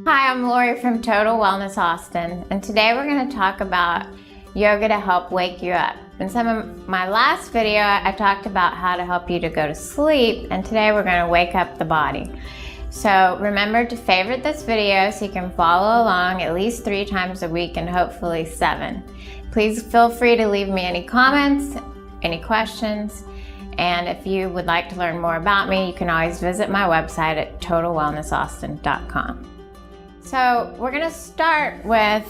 Hi, I'm Lori from Total Wellness Austin, and today we're going to talk about yoga to help wake you up. In some of my last video, I talked about how to help you to go to sleep, and today we're going to wake up the body. So remember to favorite this video so you can follow along at least 3 times a week and hopefully 7. Please feel free to leave me any comments, any questions, and if you would like to learn more about me, you can always visit my website at totalwellnessaustin.com. So we're going to start with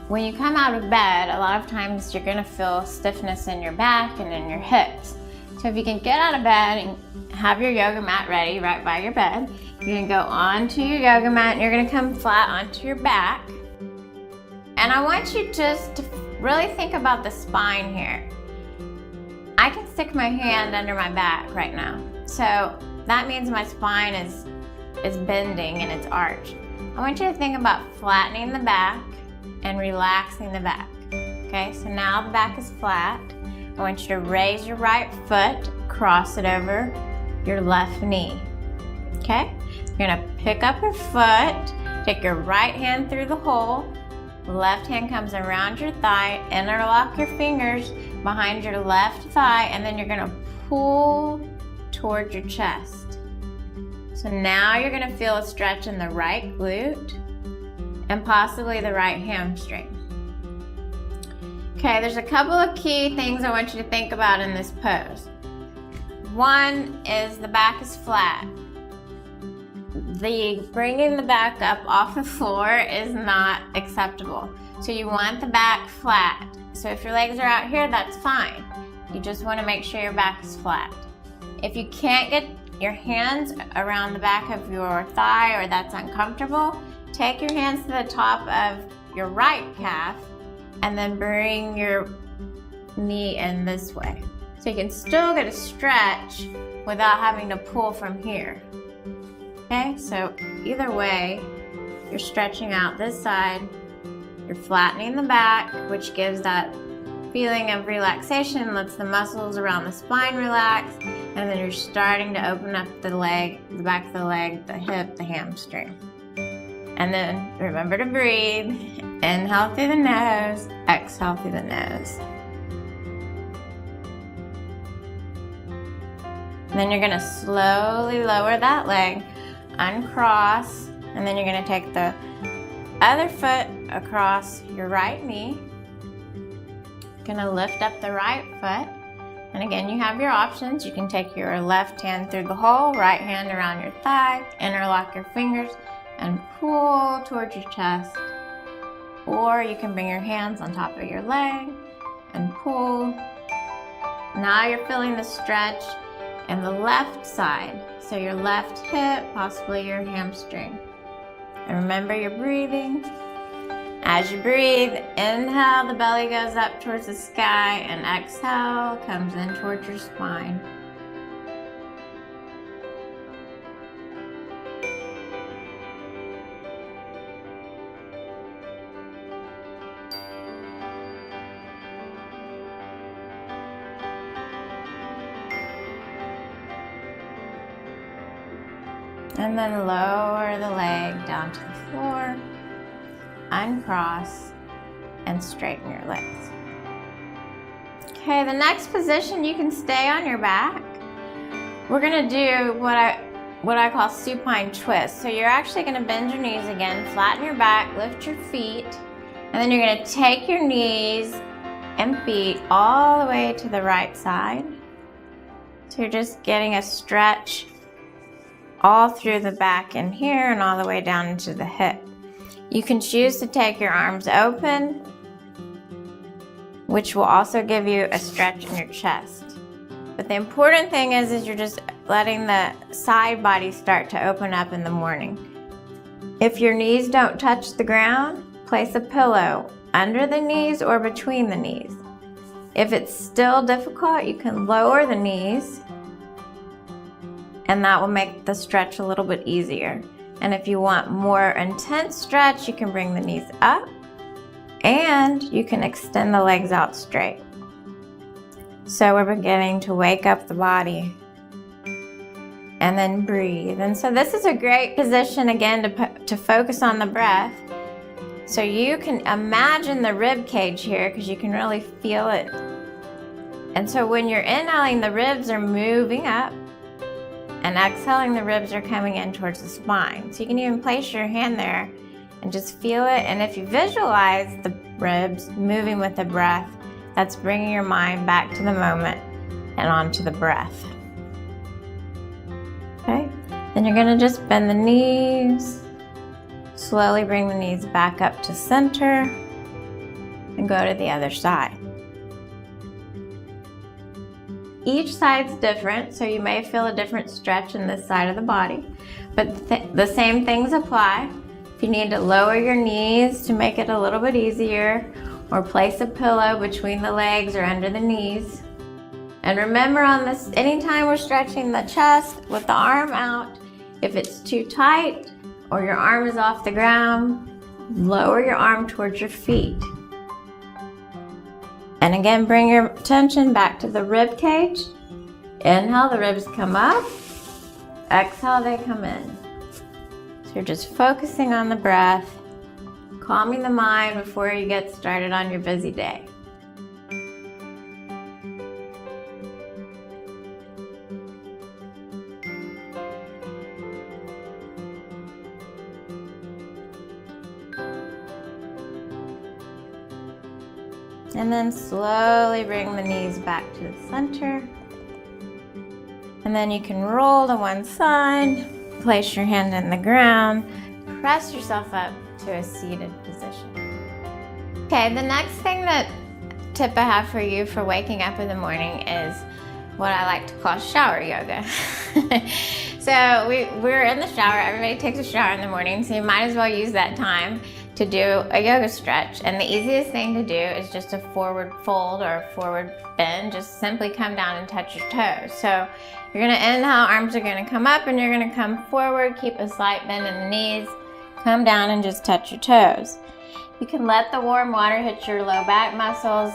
when you come out of bed, a lot of times you're going to feel stiffness in your back and in your hips. So if you can get out of bed and have your yoga mat ready right by your bed, you're going to go onto your yoga mat and you're going to come flat onto your back. And I want you just to really think about the spine here. I can stick my hand under my back right now. So that means my spine is bending and it's arched. I want you to think about flattening the back and relaxing the back. Okay, so now the back is flat. I want you to raise your right foot, cross it over your left knee. Okay, you're gonna pick up your foot, take your right hand through the hole, the left hand comes around your thigh, interlock your fingers behind your left thigh, and then you're gonna pull towards your chest. So now you're going to feel a stretch in the right glute and possibly the right hamstring. Okay, there's a couple of key things I want you to think about in this pose. One is the back is flat. Bringing the back up off the floor is not acceptable. So you want the back flat. So if your legs are out here, that's fine. You just want to make sure your back is flat. If you can't get your hands around the back of your thigh or that's uncomfortable, take your hands to the top of your right calf and then bring your knee in this way. So you can still get a stretch without having to pull from here. Okay, so either way, you're stretching out this side, you're flattening the back, which gives that feeling of relaxation, lets the muscles around the spine relax, and then you're starting to open up the leg, the back of the leg, the hip, the hamstring. And then remember to breathe. Inhale through the nose, exhale through the nose. And then you're going to slowly lower that leg, uncross, and then you're going to take the other foot across your right knee. Gonna lift up the right foot, and again you have your options. You can take your left hand through the hole, right hand around your thigh, interlock your fingers and pull towards your chest, or you can bring your hands on top of your leg and pull. Now you're feeling the stretch in the left side, so your left hip, possibly your hamstring. And remember you're breathing. As you breathe, inhale, the belly goes up towards the sky, and exhale, comes in towards your spine. And then lower the leg down to the floor. Uncross and straighten your legs. Okay, the next position, you can stay on your back. We're gonna do what I call supine twist. So you're actually gonna bend your knees again, flatten your back, lift your feet, and then you're gonna take your knees and feet all the way to the right side. So you're just getting a stretch all through the back in here and all the way down into the hip. You can choose to take your arms open, which will also give you a stretch in your chest. But the important thing is you're just letting the side body start to open up in the morning. If your knees don't touch the ground, place a pillow under the knees or between the knees. If it's still difficult, you can lower the knees, and that will make the stretch a little bit easier. And if you want more intense stretch, you can bring the knees up and you can extend the legs out straight. So we're beginning to wake up the body. and then breathe. And so this is a great position again to focus on the breath. So you can imagine the rib cage here because you can really feel it. And so when you're inhaling, the ribs are moving up, and exhaling, the ribs are coming in towards the spine. So you can even place your hand there and just feel it. And if you visualize the ribs moving with the breath, that's bringing your mind back to the moment and onto the breath. Okay, then you're gonna just bend the knees, slowly bring the knees back up to center, and go to the other side. Each side's different, so you may feel a different stretch in this side of the body, but the same things apply. If you need to lower your knees to make it a little bit easier, or place a pillow between the legs or under the knees. And remember on this, anytime we're stretching the chest with the arm out, if it's too tight or your arm is off the ground, lower your arm towards your feet. And again, bring your attention back to the rib cage. Inhale, the ribs come up. Exhale, they come in. So you're just focusing on the breath, calming the mind before you get started on your busy day. And then slowly bring the knees back to the center. And then you can roll to one side, place your hand in the ground, press yourself up to a seated position. Okay, the next tip I have for you for waking up in the morning is what I like to call shower yoga. So we're in the shower, everybody takes a shower in the morning, so you might as well use that time to do a yoga stretch. And the easiest thing to do is just a forward fold or a forward bend. Just simply come down and touch your toes. So you're gonna inhale, arms are gonna come up, and you're gonna come forward, keep a slight bend in the knees, come down and just touch your toes. You can let the warm water hit your low back muscles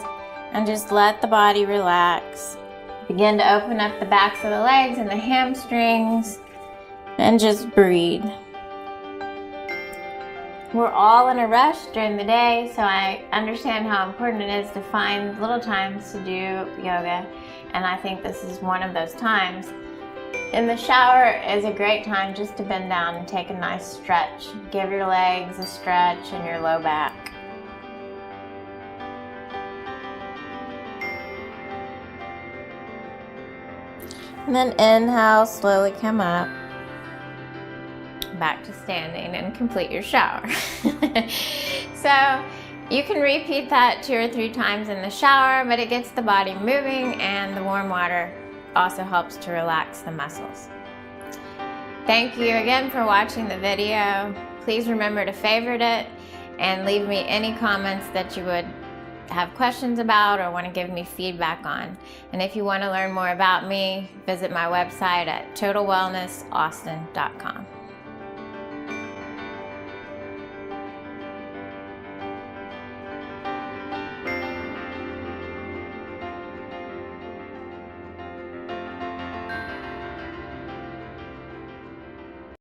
and just let the body relax. Begin to open up the backs of the legs and the hamstrings and just breathe. We're all in a rush during the day, so I understand how important it is to find little times to do yoga, and I think this is one of those times. In the shower is a great time just to bend down and take a nice stretch. Give your legs a stretch and your low back. And then inhale, slowly come up, back to standing, and complete your shower. So you can repeat that 2 or 3 times in the shower, but it gets the body moving, and the warm water also helps to relax the muscles. Thank you again for watching the video. Please remember to favorite it and leave me any comments that you would have questions about or want to give me feedback on. And if you want to learn more about me, visit my website at totalwellnessaustin.com.